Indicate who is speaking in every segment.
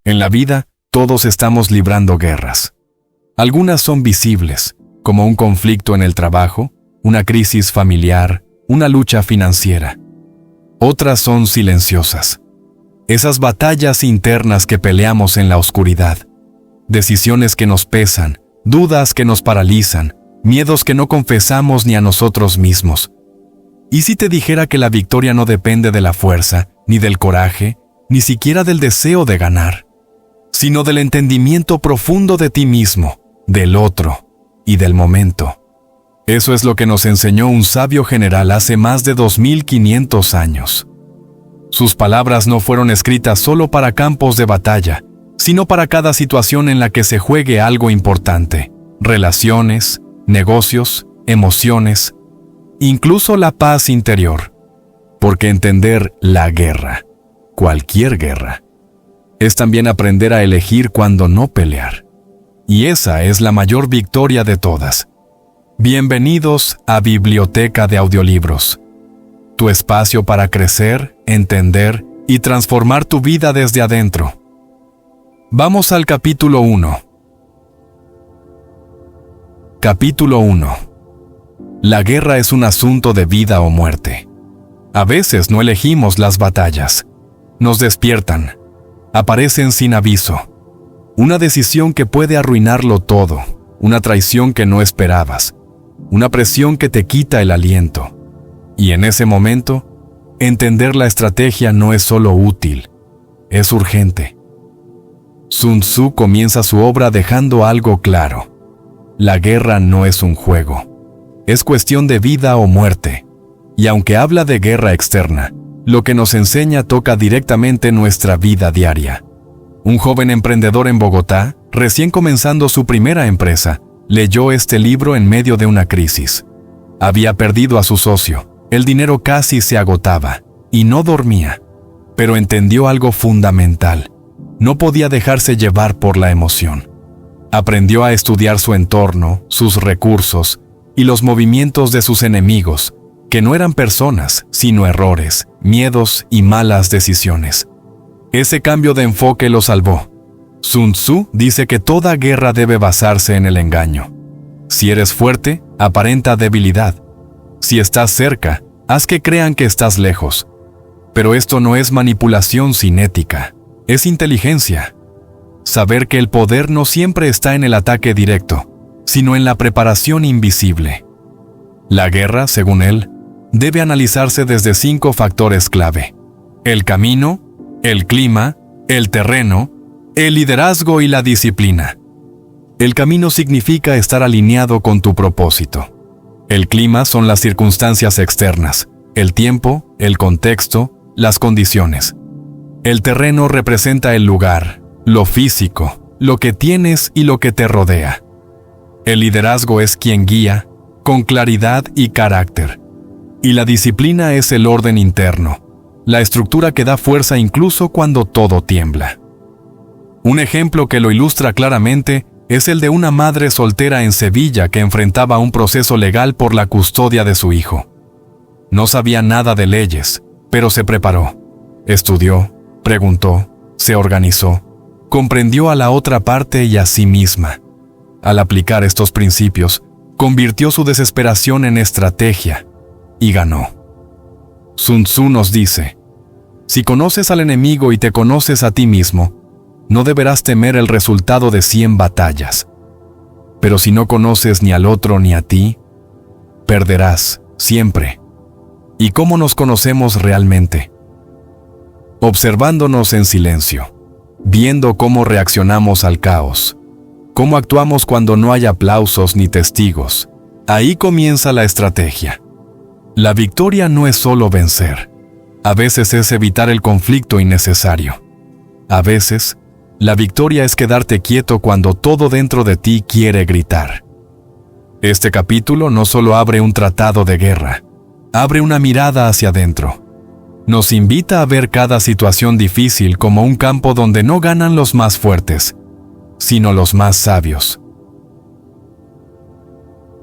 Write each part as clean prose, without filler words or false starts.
Speaker 1: En la vida, todos estamos librando guerras. Algunas son visibles, como un conflicto en el trabajo, una crisis familiar, una lucha financiera. Otras son silenciosas. Esas batallas internas que peleamos en la oscuridad. Decisiones que nos pesan, dudas que nos paralizan, miedos que no confesamos ni a nosotros mismos. ¿Y si te dijera que la victoria no depende de la fuerza, ni del coraje, ni siquiera del deseo de ganar, sino del entendimiento profundo de ti mismo, del otro y del momento? Eso es lo que nos enseñó un sabio general hace más de 2500 años. Sus palabras no fueron escritas solo para campos de batalla, sino para cada situación en la que se juegue algo importante: relaciones, negocios, emociones, incluso la paz interior. Porque entender la guerra, cualquier guerra, es también aprender a elegir cuándo no pelear. Y esa es la mayor victoria de todas. Bienvenidos a Biblioteca de Audiolibros, tu espacio para crecer, entender y transformar tu vida desde adentro. Vamos al capítulo 1. Capítulo 1. La guerra es un asunto de vida o muerte. A veces no elegimos las batallas. Nos despiertan. Aparecen sin aviso. Una decisión que puede arruinarlo todo. Una traición que no esperabas. Una presión que te quita el aliento. Y en ese momento, entender la estrategia no es solo útil, es urgente. Sun Tzu comienza su obra dejando algo claro. La guerra no es un juego. Es cuestión de vida o muerte. Y aunque habla de guerra externa, lo que nos enseña toca directamente nuestra vida diaria. Un joven emprendedor en Bogotá, recién comenzando su primera empresa, leyó este libro en medio de una crisis. Había perdido a su socio, el dinero casi se agotaba, y no dormía. Pero entendió algo fundamental. No podía dejarse llevar por la emoción. Aprendió a estudiar su entorno, sus recursos y los movimientos de sus enemigos, que no eran personas, sino errores, miedos y malas decisiones. Ese cambio de enfoque lo salvó. Sun Tzu dice que toda guerra debe basarse en el engaño. Si eres fuerte, aparenta debilidad. Si estás cerca, haz que crean que estás lejos. Pero esto no es manipulación sin ética, es inteligencia. Saber que el poder no siempre está en el ataque directo, sino en la preparación invisible. La guerra, según él, debe analizarse desde 5 factores clave: el camino, el clima, el terreno, el liderazgo y la disciplina. El camino significa estar alineado con tu propósito. El clima son las circunstancias externas, el tiempo, el contexto, las condiciones. El terreno representa el lugar, lo físico, lo que tienes y lo que te rodea. El liderazgo es quien guía, con claridad y carácter. Y la disciplina es el orden interno, la estructura que da fuerza incluso cuando todo tiembla. Un ejemplo que lo ilustra claramente es el de una madre soltera en Sevilla que enfrentaba un proceso legal por la custodia de su hijo. No sabía nada de leyes, pero se preparó. Estudió, preguntó, se organizó, comprendió a la otra parte y a sí misma. Al aplicar estos principios, convirtió su desesperación en estrategia y ganó. Sun Tzu nos dice: si conoces al enemigo y te conoces a ti mismo, no deberás temer el resultado de 100 batallas. Pero si no conoces ni al otro ni a ti, perderás siempre. ¿Y cómo nos conocemos realmente? Observándonos en silencio, viendo cómo reaccionamos al caos, cómo actuamos cuando no hay aplausos ni testigos. Ahí comienza la estrategia. La victoria no es solo vencer. A veces es evitar el conflicto innecesario. A veces, la victoria es quedarte quieto cuando todo dentro de ti quiere gritar. Este capítulo no solo abre un tratado de guerra, abre una mirada hacia adentro. Nos invita a ver cada situación difícil como un campo donde no ganan los más fuertes, sino los más sabios.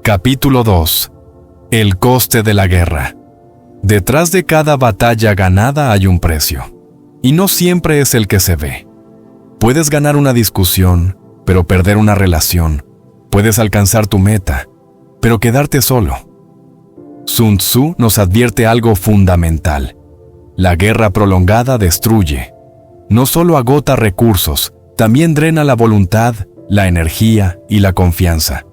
Speaker 1: Capítulo 2. El coste de la guerra. Detrás de cada batalla ganada hay un precio, y no siempre es el que se ve. Puedes ganar una discusión, pero perder una relación. Puedes alcanzar tu meta, pero quedarte solo. Sun Tzu nos advierte algo fundamental. La guerra prolongada destruye. No solo agota recursos, también drena la voluntad, la energía y la confianza.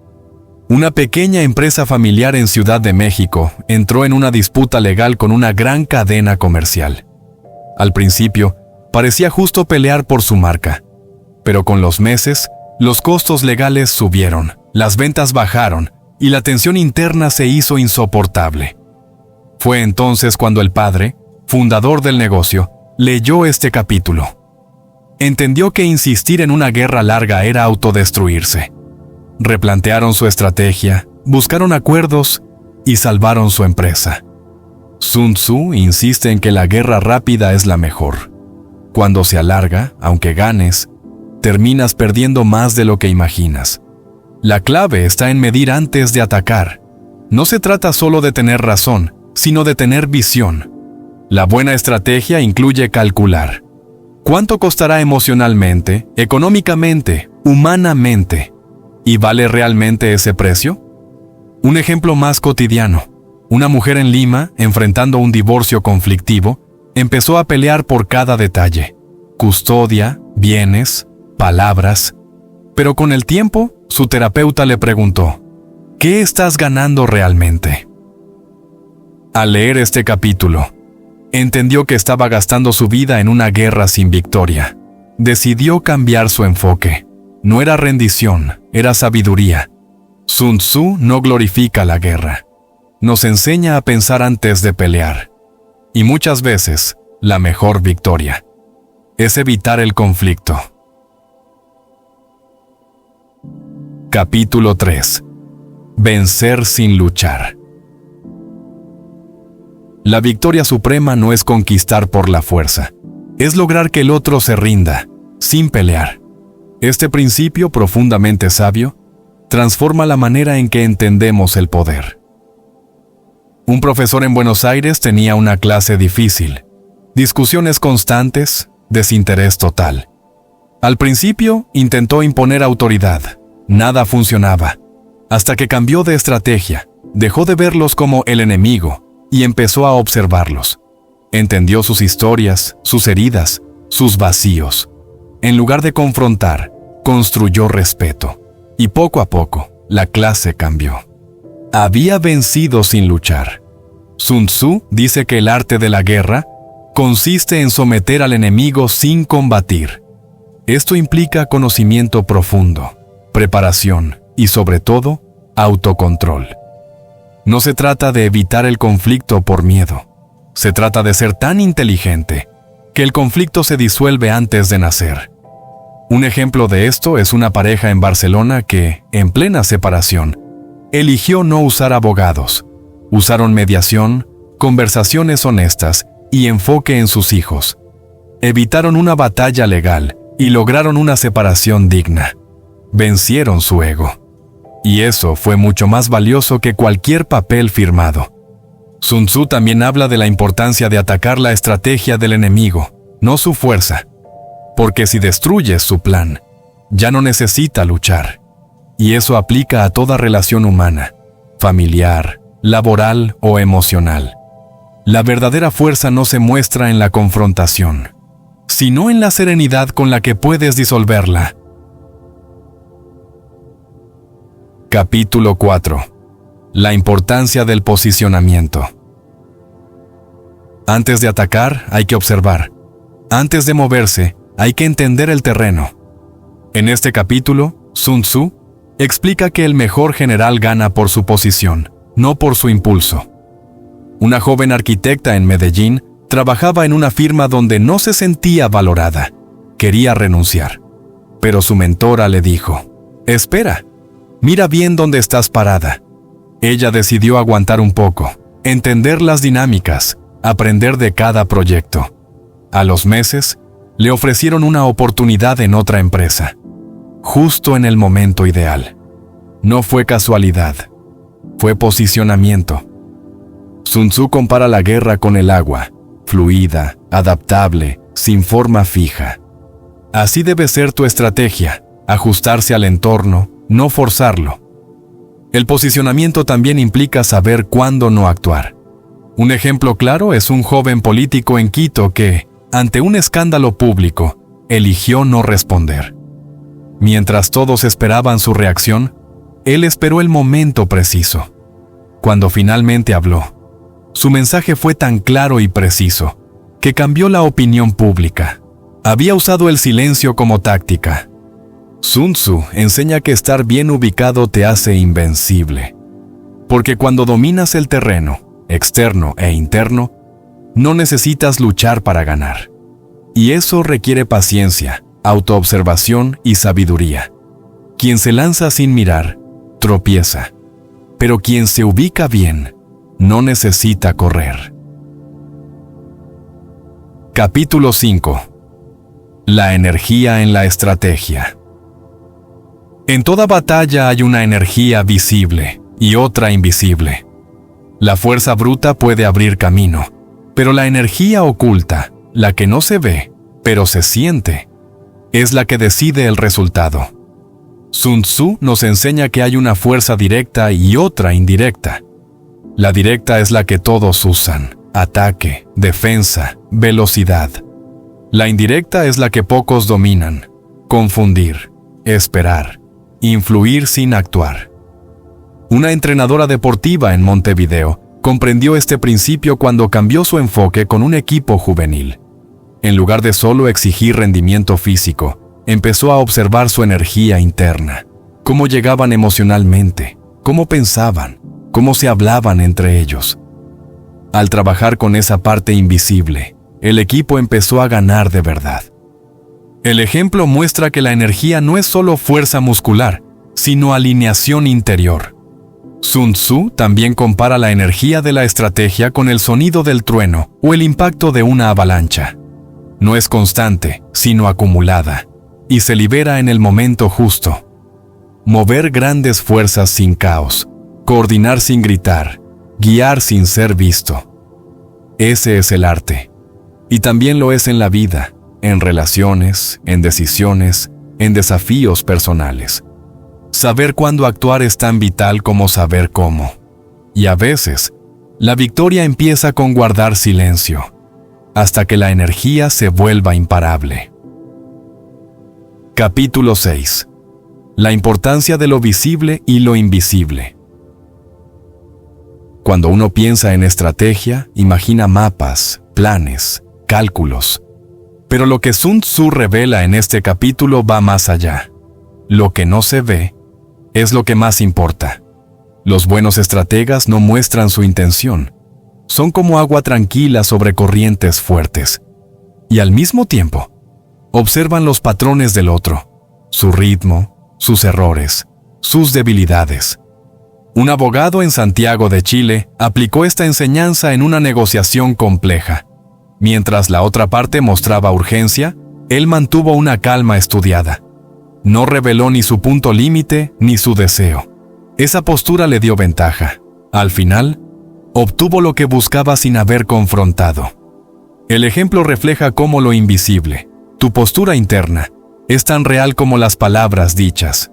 Speaker 1: Una pequeña empresa familiar en Ciudad de México entró en una disputa legal con una gran cadena comercial. Al principio, parecía justo pelear por su marca, pero con los meses, los costos legales subieron, las ventas bajaron y la tensión interna se hizo insoportable. Fue entonces cuando el padre, fundador del negocio, leyó este capítulo. Entendió que insistir en una guerra larga era autodestruirse. Replantearon su estrategia, buscaron acuerdos y salvaron su empresa. Sun Tzu insiste en que la guerra rápida es la mejor. Cuando se alarga, aunque ganes, terminas perdiendo más de lo que imaginas. La clave está en medir antes de atacar. No se trata solo de tener razón, sino de tener visión. La buena estrategia incluye calcular. ¿Cuánto costará emocionalmente, económicamente, humanamente? ¿Y vale realmente ese precio? Un ejemplo más cotidiano. Una mujer en Lima, enfrentando un divorcio conflictivo, empezó a pelear por cada detalle. Custodia, bienes, palabras. Pero con el tiempo, su terapeuta le preguntó, ¿qué estás ganando realmente? Al leer este capítulo, entendió que estaba gastando su vida en una guerra sin victoria. Decidió cambiar su enfoque. No era rendición, era sabiduría. Sun Tzu no glorifica la guerra. Nos enseña a pensar antes de pelear. Y muchas veces, la mejor victoria es evitar el conflicto. Capítulo 3. Vencer sin luchar. La victoria suprema no es conquistar por la fuerza, es lograr que el otro se rinda, sin pelear. Este principio profundamente sabio transforma la manera en que entendemos el poder. Un profesor en Buenos Aires tenía una clase difícil, discusiones constantes, desinterés total. Al principio intentó imponer autoridad, nada funcionaba, hasta que cambió de estrategia, dejó de verlos como el enemigo y empezó a observarlos. Entendió sus historias, sus heridas, sus vacíos. En lugar de confrontar, construyó respeto. Y poco a poco, la clase cambió. Había vencido sin luchar. Sun Tzu dice que el arte de la guerra consiste en someter al enemigo sin combatir. Esto implica conocimiento profundo, preparación y, sobre todo, autocontrol. No se trata de evitar el conflicto por miedo. Se trata de ser tan inteligente que el conflicto se disuelve antes de nacer. Un ejemplo de esto es una pareja en Barcelona que, en plena separación, eligió no usar abogados. Usaron mediación, conversaciones honestas y enfoque en sus hijos. Evitaron una batalla legal y lograron una separación digna. Vencieron su ego. Y eso fue mucho más valioso que cualquier papel firmado. Sun Tzu también habla de la importancia de atacar la estrategia del enemigo, no su fuerza. Porque si destruyes su plan, ya no necesita luchar. Y eso aplica a toda relación humana, familiar, laboral o emocional. La verdadera fuerza no se muestra en la confrontación, sino en la serenidad con la que puedes disolverla. Capítulo 4. La importancia del posicionamiento. Antes de atacar, hay que observar. Antes de moverse, hay que entender el terreno. En este capítulo, Sun Tzu explica que el mejor general gana por su posición, no por su impulso. Una joven arquitecta en Medellín trabajaba en una firma donde no se sentía valorada. Quería renunciar. Pero su mentora le dijo, «Espera, mira bien dónde estás parada». Ella decidió aguantar un poco, entender las dinámicas, aprender de cada proyecto. A los meses, le ofrecieron una oportunidad en otra empresa, justo en el momento ideal. No fue casualidad, fue posicionamiento. Sun Tzu compara la guerra con el agua, fluida, adaptable, sin forma fija. Así debe ser tu estrategia, ajustarse al entorno, no forzarlo. El posicionamiento también implica saber cuándo no actuar. Un ejemplo claro es un joven político en Quito que, ante un escándalo público, eligió no responder. Mientras todos esperaban su reacción, él esperó el momento preciso. Cuando finalmente habló, su mensaje fue tan claro y preciso que cambió la opinión pública. Había usado el silencio como táctica. Sun Tzu enseña que estar bien ubicado te hace invencible. Porque cuando dominas el terreno, externo e interno, no necesitas luchar para ganar. Y eso requiere paciencia, autoobservación y sabiduría. Quien se lanza sin mirar, tropieza. Pero quien se ubica bien, no necesita correr. Capítulo 5. La energía en la estrategia. En toda batalla hay una energía visible y otra invisible. La fuerza bruta puede abrir camino, pero la energía oculta, la que no se ve, pero se siente, es la que decide el resultado. Sun Tzu nos enseña que hay una fuerza directa y otra indirecta. La directa es la que todos usan: ataque, defensa, velocidad. La indirecta es la que pocos dominan: confundir, esperar, influir sin actuar. Una entrenadora deportiva en Montevideo comprendió este principio cuando cambió su enfoque con un equipo juvenil. En lugar de solo exigir rendimiento físico, empezó a observar su energía interna, cómo llegaban emocionalmente, cómo pensaban, cómo se hablaban entre ellos. Al trabajar con esa parte invisible, el equipo empezó a ganar de verdad. El ejemplo muestra que la energía no es solo fuerza muscular, sino alineación interior. Sun Tzu también compara la energía de la estrategia con el sonido del trueno o el impacto de una avalancha. No es constante, sino acumulada, y se libera en el momento justo. Mover grandes fuerzas sin caos, coordinar sin gritar, guiar sin ser visto. Ese es el arte. Y también lo es en la vida, en relaciones, en decisiones, en desafíos personales. Saber cuándo actuar es tan vital como saber cómo. Y a veces, la victoria empieza con guardar silencio, hasta que la energía se vuelva imparable. Capítulo 6. La importancia de lo visible y lo invisible. Cuando uno piensa en estrategia, imagina mapas, planes, cálculos. Pero lo que Sun Tzu revela en este capítulo va más allá. Lo que no se ve es lo que más importa. Los buenos estrategas no muestran su intención. Son como agua tranquila sobre corrientes fuertes. Y al mismo tiempo, observan los patrones del otro, su ritmo, sus errores, sus debilidades. Un abogado en Santiago de Chile aplicó esta enseñanza en una negociación compleja. Mientras la otra parte mostraba urgencia, él mantuvo una calma estudiada. No reveló ni su punto límite ni su deseo. Esa postura le dio ventaja. Al final, obtuvo lo que buscaba sin haber confrontado. El ejemplo refleja cómo lo invisible, tu postura interna, es tan real como las palabras dichas.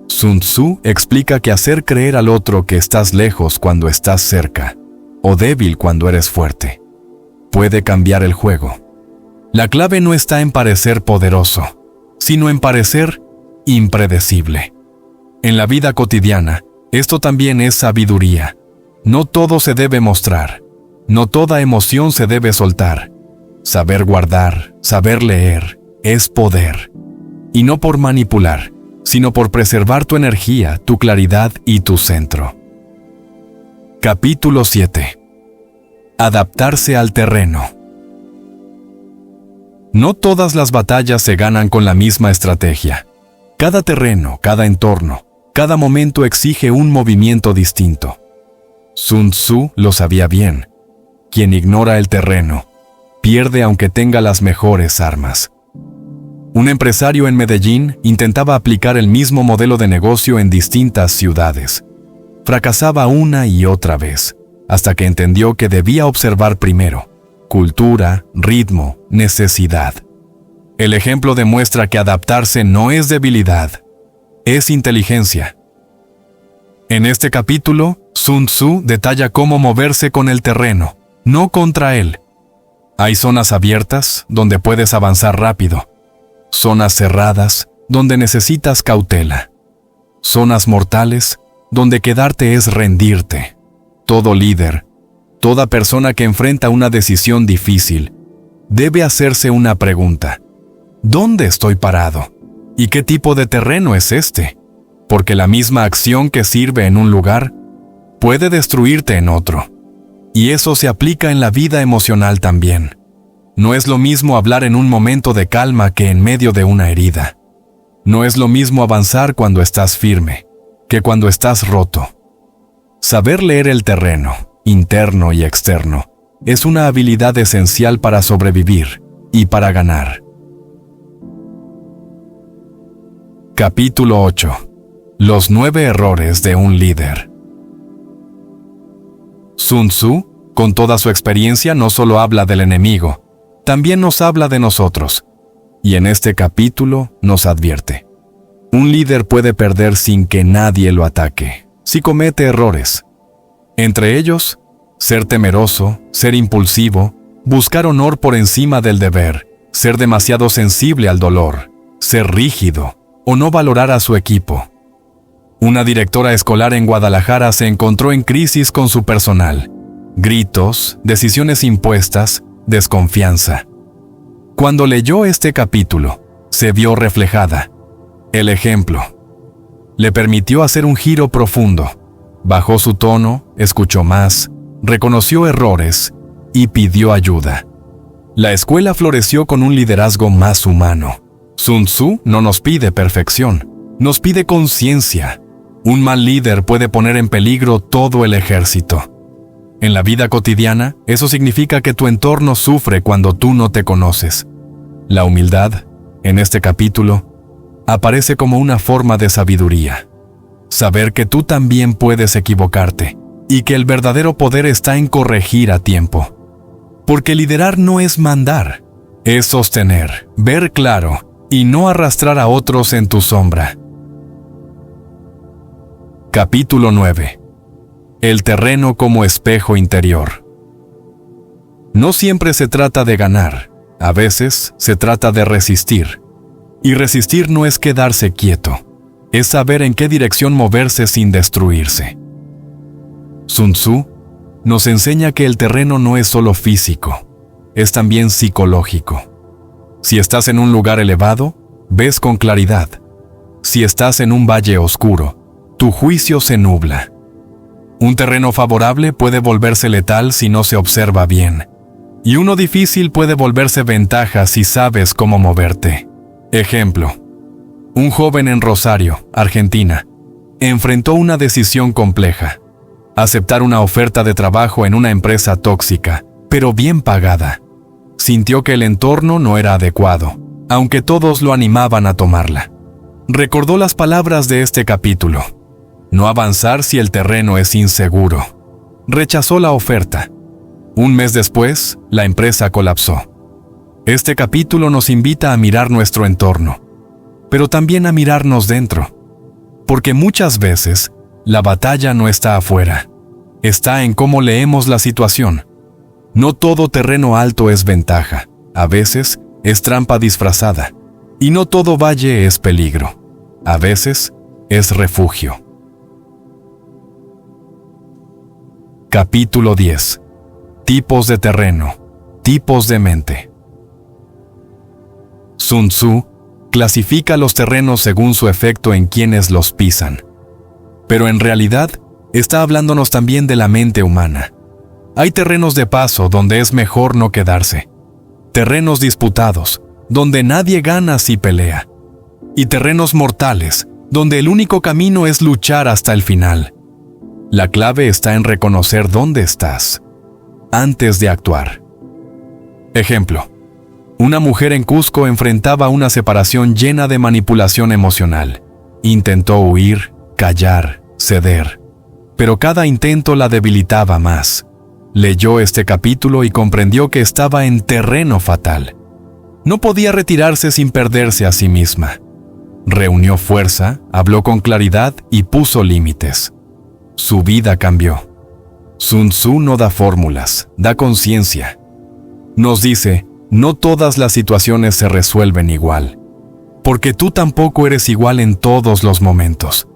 Speaker 1: Sun Tzu explica que hacer creer al otro que estás lejos cuando estás cerca, o débil cuando eres fuerte, puede cambiar el juego. La clave no está en parecer poderoso, sino en parecer impredecible. En la vida cotidiana, esto también es sabiduría. No todo se debe mostrar, no toda emoción se debe soltar. Saber guardar, saber leer, es poder. Y no por manipular, sino por preservar tu energía, tu claridad y tu centro. Capítulo 7. Adaptarse al terreno. No todas las batallas se ganan con la misma estrategia. Cada terreno, cada entorno, cada momento exige un movimiento distinto. Sun Tzu lo sabía bien. Quien ignora el terreno, pierde aunque tenga las mejores armas. Un empresario en Medellín intentaba aplicar el mismo modelo de negocio en distintas ciudades. Fracasaba una y otra vez, hasta que entendió que debía observar primero cultura, ritmo, necesidad. El ejemplo demuestra que adaptarse no es debilidad, es inteligencia. En este capítulo, Sun Tzu detalla cómo moverse con el terreno, no contra él. Hay zonas abiertas donde puedes avanzar rápido, zonas cerradas donde necesitas cautela, zonas mortales donde quedarte es rendirte. Todo líder, toda persona que enfrenta una decisión difícil, debe hacerse una pregunta. ¿Dónde estoy parado? ¿Y qué tipo de terreno es este? Porque la misma acción que sirve en un lugar puede destruirte en otro. Y eso se aplica en la vida emocional también. No es lo mismo hablar en un momento de calma que en medio de una herida. No es lo mismo avanzar cuando estás firme que cuando estás roto. Saber leer el terreno, interno y externo, es una habilidad esencial para sobrevivir y para ganar. Capítulo 8. Los 9 errores de un líder. Sun Tzu, con toda su experiencia, no solo habla del enemigo, también nos habla de nosotros. Y en este capítulo nos advierte. Un líder puede perder sin que nadie lo ataque, si comete errores. Entre ellos, ser temeroso, ser impulsivo, buscar honor por encima del deber, ser demasiado sensible al dolor, ser rígido o no valorar a su equipo. Una directora escolar en Guadalajara se encontró en crisis con su personal. Gritos, decisiones impuestas, desconfianza. Cuando leyó este capítulo, se vio reflejada. El ejemplo le permitió hacer un giro profundo. Bajó su tono, escuchó más, reconoció errores y pidió ayuda. La escuela floreció con un liderazgo más humano. Sun Tzu no nos pide perfección, nos pide conciencia. Un mal líder puede poner en peligro todo el ejército. En la vida cotidiana, eso significa que tu entorno sufre cuando tú no te conoces. La humildad, en este capítulo, aparece como una forma de sabiduría. Saber que tú también puedes equivocarte y que el verdadero poder está en corregir a tiempo. Porque liderar no es mandar, es sostener, ver claro y no arrastrar a otros en tu sombra. Capítulo 9. El terreno como espejo interior. No siempre se trata de ganar, a veces se trata de resistir. Y resistir no es quedarse quieto, es saber en qué dirección moverse sin destruirse. Sun Tzu nos enseña que el terreno no es solo físico, es también psicológico. Si estás en un lugar elevado, ves con claridad. Si estás en un valle oscuro, tu juicio se nubla. Un terreno favorable puede volverse letal si no se observa bien, y uno difícil puede volverse ventaja si sabes cómo moverte. Ejemplo: un joven en Rosario, Argentina, enfrentó una decisión compleja: aceptar una oferta de trabajo en una empresa tóxica, pero bien pagada. Sintió que el entorno no era adecuado, aunque todos lo animaban a tomarla. Recordó las palabras de este capítulo: no avanzar si el terreno es inseguro. Rechazó la oferta. Un mes después, la empresa colapsó. Este capítulo nos invita a mirar nuestro entorno, pero también a mirarnos dentro. Porque muchas veces, la batalla no está afuera, está en cómo leemos la situación. No todo terreno alto es ventaja, a veces es trampa disfrazada. Y no todo valle es peligro, a veces es refugio. Capítulo 10. Tipos de terreno, tipos de mente. Sun Tzu clasifica los terrenos según su efecto en quienes los pisan. Pero en realidad, está hablándonos también de la mente humana. Hay terrenos de paso donde es mejor no quedarse. Terrenos disputados, donde nadie gana si pelea. Y terrenos mortales, donde el único camino es luchar hasta el final. La clave está en reconocer dónde estás, antes de actuar. Ejemplo: una mujer en Cusco enfrentaba una separación llena de manipulación emocional. Intentó huir, callar, ceder, pero cada intento la debilitaba más. Leyó este capítulo y comprendió que estaba en terreno fatal. No podía retirarse sin perderse a sí misma. Reunió fuerza, habló con claridad y puso límites. Su vida cambió. Sun Tzu no da fórmulas, da conciencia. Nos dice, no todas las situaciones se resuelven igual, porque tú tampoco eres igual en todos los momentos.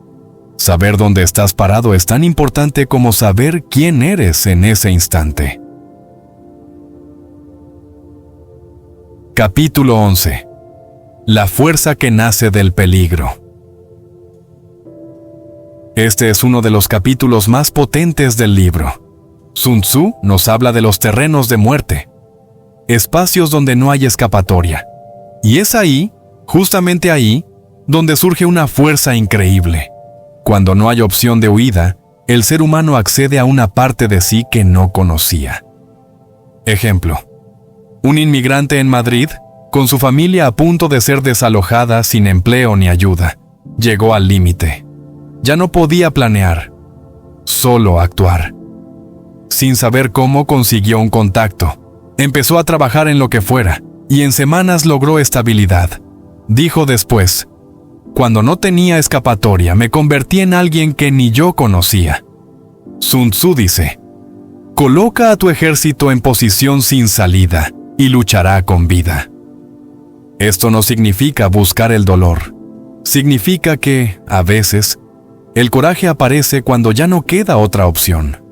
Speaker 1: Saber dónde estás parado es tan importante como saber quién eres en ese instante. Capítulo 11. La fuerza que nace del peligro. Este es uno de los capítulos más potentes del libro. Sun Tzu nos habla de los terrenos de muerte, espacios donde no hay escapatoria. Y es ahí, justamente ahí, donde surge una fuerza increíble. Cuando no hay opción de huida, el ser humano accede a una parte de sí que no conocía. Ejemplo: un inmigrante en Madrid, con su familia a punto de ser desalojada sin empleo ni ayuda, llegó al límite. Ya no podía planear, solo actuar. Sin saber cómo, consiguió un contacto. Empezó a trabajar en lo que fuera, y en semanas logró estabilidad. Dijo después: cuando no tenía escapatoria, me convertí en alguien que ni yo conocía. Sun Tzu dice: coloca a tu ejército en posición sin salida y luchará con vida. Esto no significa buscar el dolor. Significa que, a veces, el coraje aparece cuando ya no queda otra opción,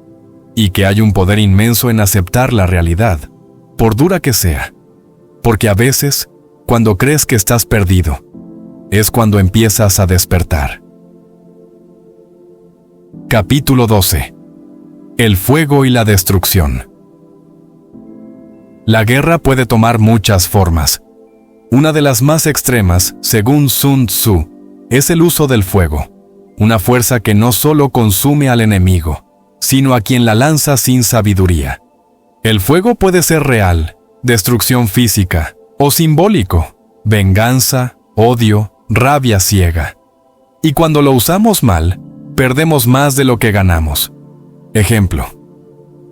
Speaker 1: y que hay un poder inmenso en aceptar la realidad, por dura que sea. Porque a veces, cuando crees que estás perdido, es cuando empiezas a despertar. Capítulo 12. El fuego y la destrucción. La guerra puede tomar muchas formas. Una de las más extremas, según Sun Tzu, es el uso del fuego, una fuerza que no solo consume al enemigo, sino a quien la lanza sin sabiduría. El fuego puede ser real, destrucción física, o simbólico, venganza, odio, rabia ciega. Y cuando lo usamos mal, perdemos más de lo que ganamos. Ejemplo: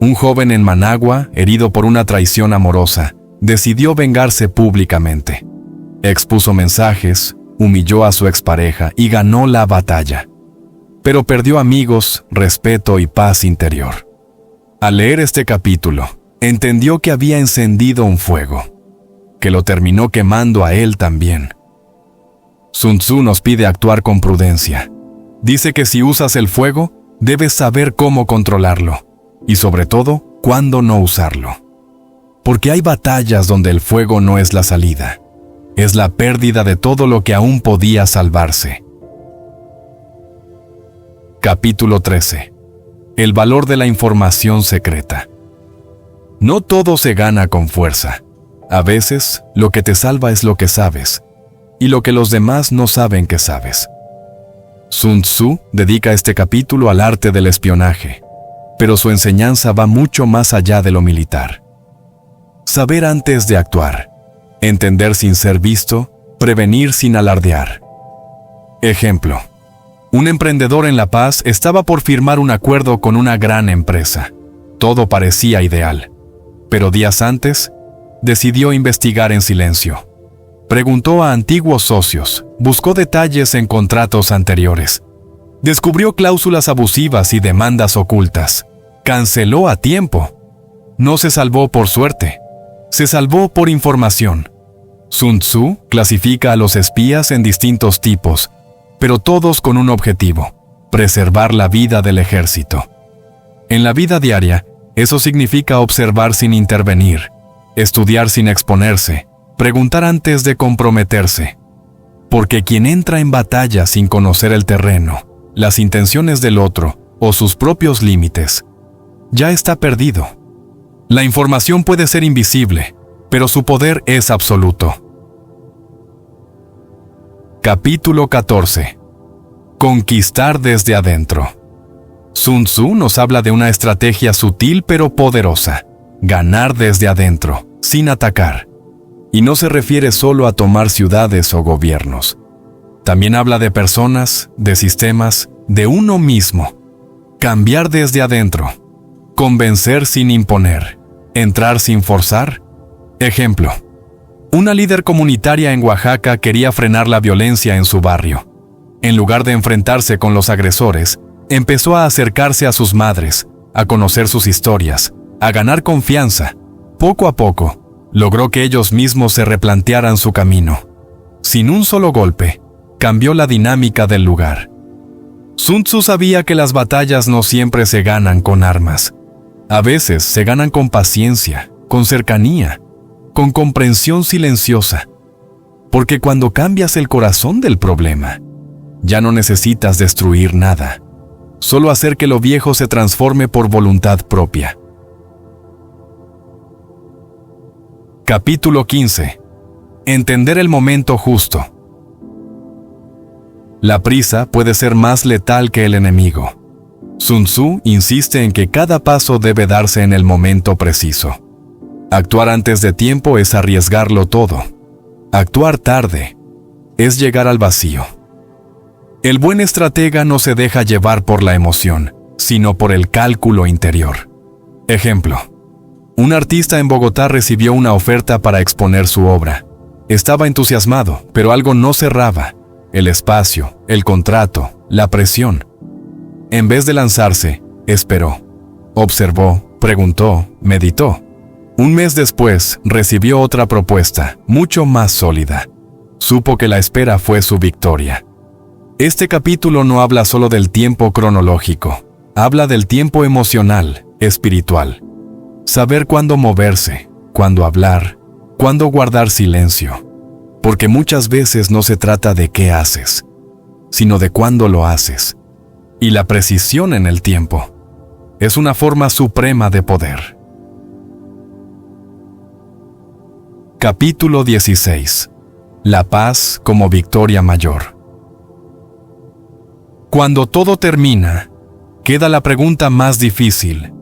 Speaker 1: un joven en Managua, herido por una traición amorosa, decidió vengarse públicamente. Expuso mensajes, humilló a su expareja y ganó la batalla. Pero perdió amigos, respeto y paz interior. Al leer este capítulo, entendió que había encendido un fuego, que lo terminó quemando a él también. Sun Tzu nos pide actuar con prudencia. Dice que si usas el fuego, debes saber cómo controlarlo, y sobre todo, cuándo no usarlo. Porque hay batallas donde el fuego no es la salida, es la pérdida de todo lo que aún podía salvarse. Capítulo 13. El valor de la información secreta. No todo se gana con fuerza. A veces, lo que te salva es lo que sabes, y lo que los demás no saben que sabes. Sun Tzu dedica este capítulo al arte del espionaje, pero su enseñanza va mucho más allá de lo militar. Saber antes de actuar, entender sin ser visto, prevenir sin alardear. Ejemplo: un emprendedor en La Paz estaba por firmar un acuerdo con una gran empresa. Todo parecía ideal, pero días antes, decidió investigar en silencio. Preguntó a antiguos socios, buscó detalles en contratos anteriores. Descubrió cláusulas abusivas y demandas ocultas. Canceló a tiempo. No se salvó por suerte, se salvó por información. Sun Tzu clasifica a los espías en distintos tipos, pero todos con un objetivo: preservar la vida del ejército. En la vida diaria, eso significa observar sin intervenir, estudiar sin exponerse, preguntar antes de comprometerse. Porque quien entra en batalla sin conocer el terreno, las intenciones del otro o sus propios límites, ya está perdido. La información puede ser invisible, pero su poder es absoluto. Capítulo 14. Conquistar desde adentro. Sun Tzu nos habla de una estrategia sutil pero poderosa: ganar desde adentro, sin atacar. Y no se refiere solo a tomar ciudades o gobiernos. También habla de personas, de sistemas, de uno mismo. Cambiar desde adentro. Convencer sin imponer. Entrar sin forzar. Ejemplo: Una líder comunitaria en Oaxaca quería frenar la violencia en su barrio. En lugar de enfrentarse con los agresores, empezó a acercarse a sus madres, a conocer sus historias, a ganar confianza. Poco a poco, logró que ellos mismos se replantearan su camino. Sin un solo golpe, cambió la dinámica del lugar. Sun Tzu sabía que las batallas no siempre se ganan con armas. A veces se ganan con paciencia, con cercanía, con comprensión silenciosa. Porque cuando cambias el corazón del problema, ya no necesitas destruir nada, solo hacer que lo viejo se transforme por voluntad propia. Capítulo 15. Entender el momento justo. La prisa puede ser más letal que el enemigo. Sun Tzu insiste en que cada paso debe darse en el momento preciso. Actuar antes de tiempo es arriesgarlo todo. Actuar tarde es llegar al vacío. El buen estratega no se deja llevar por la emoción, sino por el cálculo interior. Ejemplo. Un artista en Bogotá recibió una oferta para exponer su obra. Estaba entusiasmado, pero algo no cerraba. El espacio, el contrato, la presión. En vez de lanzarse, esperó. Observó, preguntó, meditó. Un mes después, recibió otra propuesta, mucho más sólida. Supo que la espera fue su victoria. Este capítulo no habla solo del tiempo cronológico, habla del tiempo emocional, espiritual. Saber cuándo moverse, cuándo hablar, cuándo guardar silencio. Porque muchas veces no se trata de qué haces, sino de cuándo lo haces. Y la precisión en el tiempo es una forma suprema de poder. Capítulo 16. La paz como victoria mayor. Cuando todo termina, queda la pregunta más difícil.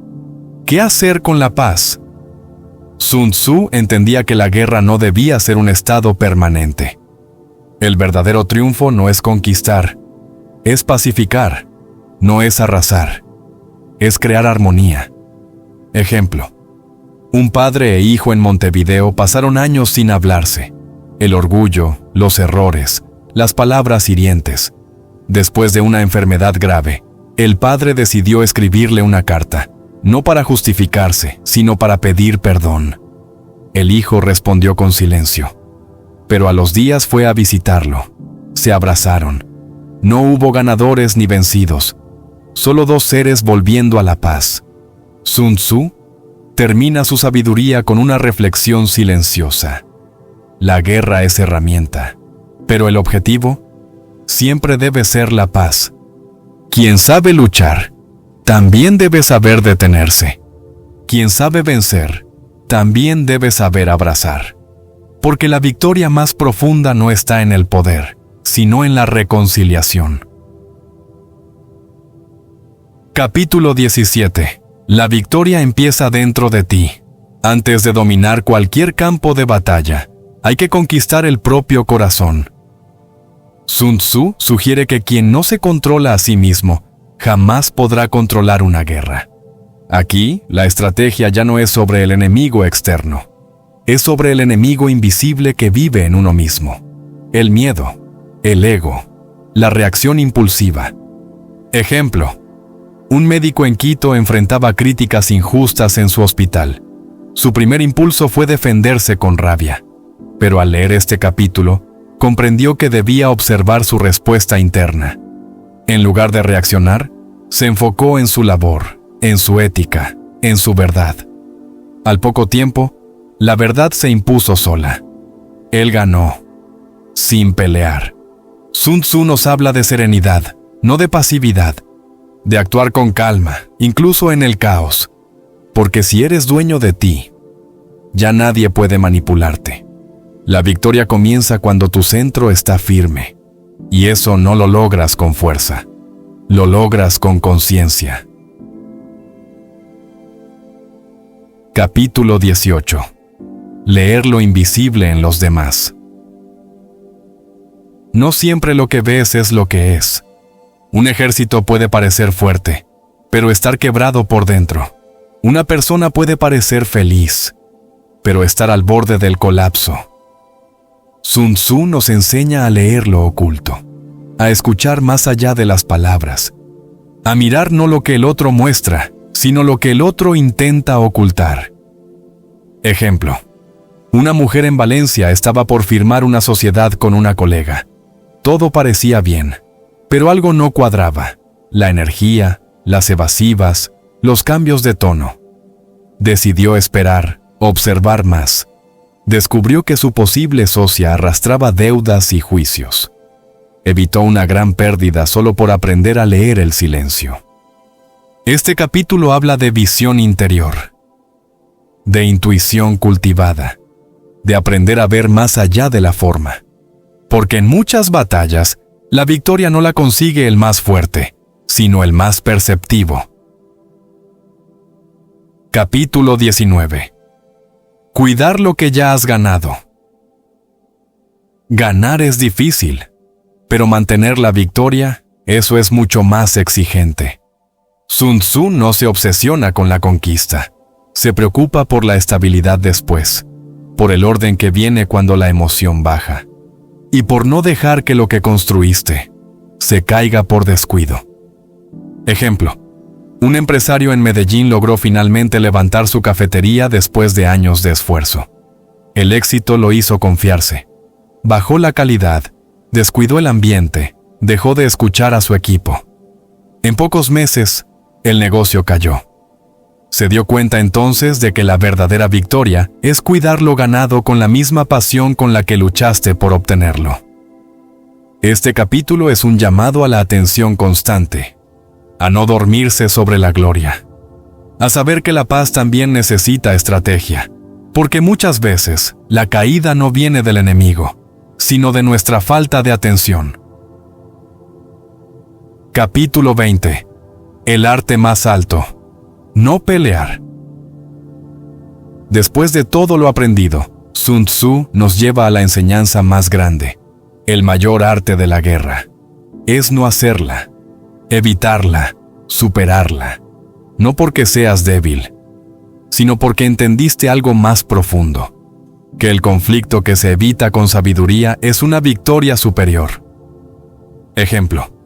Speaker 1: ¿Qué hacer con la paz? Sun Tzu entendía que la guerra no debía ser un estado permanente. El verdadero triunfo no es conquistar, es pacificar, no es arrasar, es crear armonía. Ejemplo. Un padre e hijo en Montevideo pasaron años sin hablarse. El orgullo, los errores, las palabras hirientes. Después de una enfermedad grave, el padre decidió escribirle una carta, no para justificarse, sino para pedir perdón. El hijo respondió con silencio. Pero a los días fue a visitarlo. Se abrazaron. No hubo ganadores ni vencidos, solo dos seres volviendo a la paz. Sun Tzu termina su sabiduría con una reflexión silenciosa. La guerra es herramienta, pero el objetivo siempre debe ser la paz. Quien sabe luchar, también debe saber detenerse. Quien sabe vencer, también debe saber abrazar. Porque la victoria más profunda no está en el poder, sino en la reconciliación. Capítulo 17. La victoria empieza dentro de ti. Antes de dominar cualquier campo de batalla, hay que conquistar el propio corazón. Sun Tzu sugiere que quien no se controla a sí mismo, jamás podrá controlar una guerra. Aquí, la estrategia ya no es sobre el enemigo externo, es sobre el enemigo invisible que vive en uno mismo. El miedo, el ego, la reacción impulsiva. Ejemplo. Un médico en Quito enfrentaba críticas injustas en su hospital. Su primer impulso fue defenderse con rabia, pero al leer este capítulo, comprendió que debía observar su respuesta interna. En lugar de reaccionar, se enfocó en su labor, en su ética, en su verdad. Al poco tiempo, la verdad se impuso sola. Él ganó, sin pelear. Sun Tzu nos habla de serenidad, no de pasividad, de actuar con calma, incluso en el caos. Porque si eres dueño de ti, ya nadie puede manipularte. La victoria comienza cuando tu centro está firme, y eso no lo logras con fuerza, lo logras con conciencia. Capítulo 18. Leer lo invisible en los demás. No siempre lo que ves es lo que es. Un ejército puede parecer fuerte, pero estar quebrado por dentro. Una persona puede parecer feliz, pero estar al borde del colapso. Sun Tzu nos enseña a leer lo oculto, a escuchar más allá de las palabras, a mirar no lo que el otro muestra, sino lo que el otro intenta ocultar. Ejemplo: una mujer en Valencia estaba por firmar una sociedad con una colega. Todo parecía bien, pero algo no cuadraba: la energía, las evasivas, los cambios de tono. Decidió esperar, observar más. Descubrió que su posible socia arrastraba deudas y juicios. Evitó una gran pérdida solo por aprender a leer el silencio. Este capítulo habla de visión interior, de intuición cultivada, de aprender a ver más allá de la forma. Porque en muchas batallas, la victoria no la consigue el más fuerte, sino el más perceptivo. Capítulo 19. Cuidar lo que ya has ganado. Ganar es difícil, pero mantener la victoria, eso es mucho más exigente. Sun Tzu no se obsesiona con la conquista, se preocupa por la estabilidad después, por el orden que viene cuando la emoción baja, y por no dejar que lo que construiste se caiga por descuido. Ejemplo: un empresario en Medellín logró finalmente levantar su cafetería después de años de esfuerzo. El éxito lo hizo confiarse. Bajó la calidad, descuidó el ambiente, dejó de escuchar a su equipo. En pocos meses, el negocio cayó. Se dio cuenta entonces de que la verdadera victoria es cuidar lo ganado con la misma pasión con la que luchaste por obtenerlo. Este capítulo es un llamado a la atención constante, a no dormirse sobre la gloria, a saber que la paz también necesita estrategia, porque muchas veces la caída no viene del enemigo, sino de nuestra falta de atención. Capítulo 20. El arte más alto: no pelear. Después de todo lo aprendido, Sun Tzu nos lleva a la enseñanza más grande. El mayor arte de la guerra es no hacerla, evitarla, superarla, no porque seas débil, sino porque entendiste algo más profundo, que el conflicto que se evita con sabiduría es una victoria superior. Ejemplo: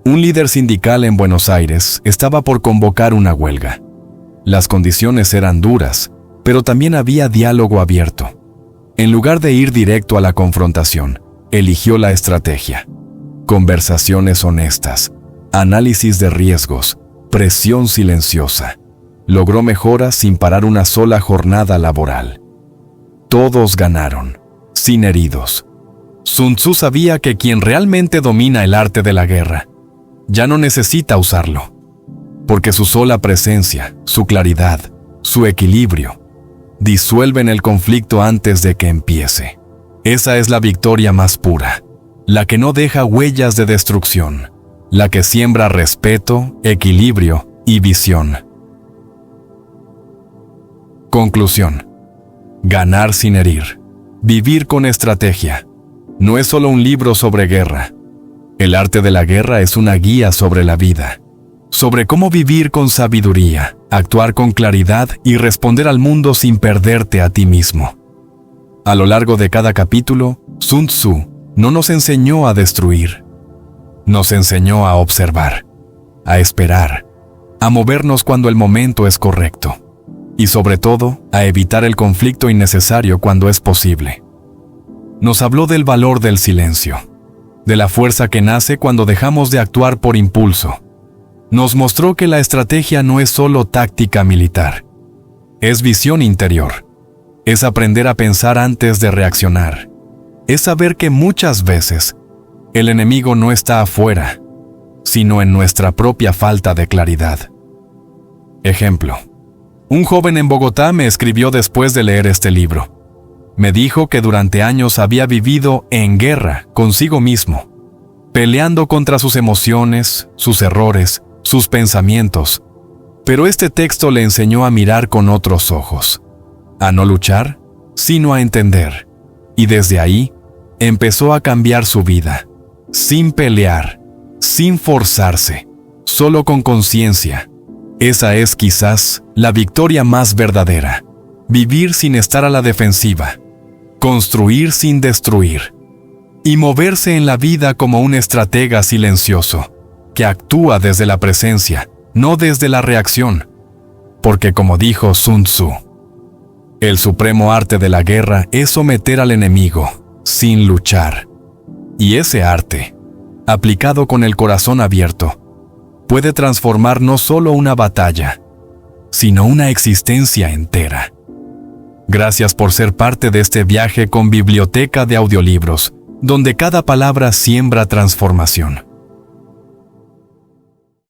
Speaker 1: un líder sindical en Buenos Aires estaba por convocar una huelga. Las condiciones eran duras, pero también había diálogo abierto. En lugar de ir directo a la confrontación, eligió la estrategia: conversaciones honestas, análisis de riesgos, presión silenciosa. Logró mejoras sin parar una sola jornada laboral. Todos ganaron, sin heridos. Sun Tzu sabía que quien realmente domina el arte de la guerra ya no necesita usarlo, porque su sola presencia, su claridad, su equilibrio, disuelven el conflicto antes de que empiece. Esa es la victoria más pura, la que no deja huellas de destrucción, la que siembra respeto, equilibrio y visión. Conclusión: ganar sin herir, vivir con estrategia, no es solo un libro sobre guerra. El arte de la guerra es una guía sobre la vida, sobre cómo vivir con sabiduría, actuar con claridad y responder al mundo sin perderte a ti mismo. A lo largo de cada capítulo, Sun Tzu no nos enseñó a destruir, nos enseñó a observar, a esperar, a movernos cuando el momento es correcto, y sobre todo, a evitar el conflicto innecesario cuando es posible. Nos habló del valor del silencio, de la fuerza que nace cuando dejamos de actuar por impulso. Nos mostró que la estrategia no es solo táctica militar, es visión interior, es aprender a pensar antes de reaccionar, es saber que muchas veces el enemigo no está afuera, sino en nuestra propia falta de claridad. Ejemplo: un joven en Bogotá me escribió después de leer este libro. Me dijo que durante años había vivido en guerra consigo mismo, peleando contra sus emociones, sus errores, sus pensamientos. Pero este texto le enseñó a mirar con otros ojos, a no luchar, sino a entender. Y desde ahí, empezó a cambiar su vida, sin pelear, sin forzarse, solo con conciencia. Esa es quizás la victoria más verdadera: vivir sin estar a la defensiva, construir sin destruir, y moverse en la vida como un estratega silencioso, que actúa desde la presencia, no desde la reacción. Porque como dijo Sun Tzu, el supremo arte de la guerra es someter al enemigo, sin luchar. Y ese arte, aplicado con el corazón abierto, puede transformar no solo una batalla, sino una existencia entera. Gracias por ser parte de este viaje con Biblioteca de Audiolibros, donde cada palabra siembra transformación.